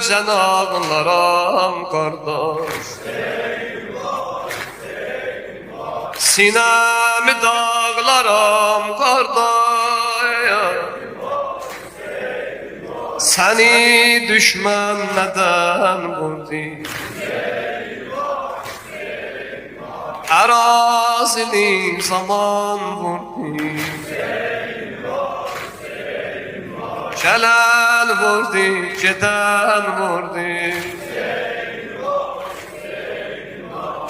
Ölümcən ağlaram qardaş, sinəmi dağlaram qardaş. Səni düşmən nədən vurdu? Ərazini zaman vurdu. Gələn vurdu, gedən vurdu.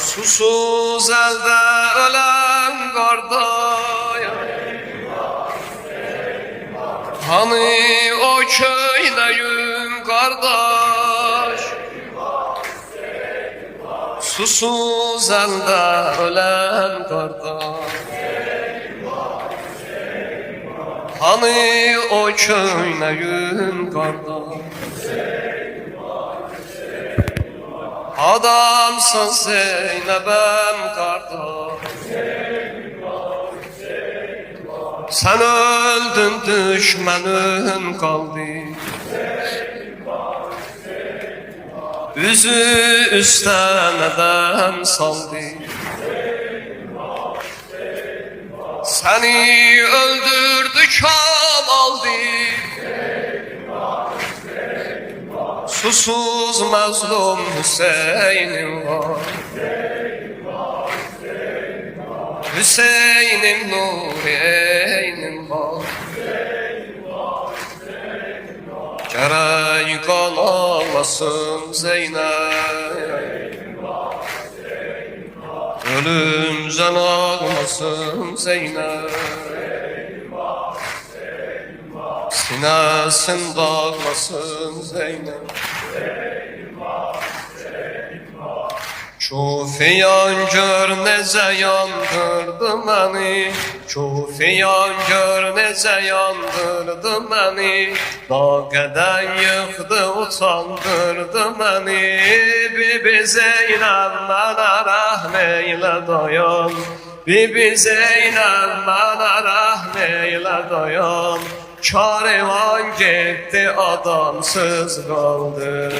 Susuz əldə ölən qardaş, hani o köynəyim qardaş. Susuz əldə ölən qardaş, hani o köynəyim qardaş. Adamsın Zeynəbəm qardaş, sən öldün düşmənin qaldı. Üzü üstə nədən saldı? Səni öldürdü Kamaldı. Susuz məzlum Hüseynim var, Hüseynim Nureynim var. Gərək qan ağlasın Zeynəb, ölümcən ağlasın Zeynəb. Sinəsin dağlasın Zeynəb. Kufiyan gör necə yandırdı məni, Kufiyan gör necə yandırdı məni. Dağədən yıxdı, utandırdı məni. Bibi Zeynəb mənə rəhm eylə dayan, Bibi Zeynəb mənə rəhm eylə dayan. Karivan getdi, adamsız qaldı.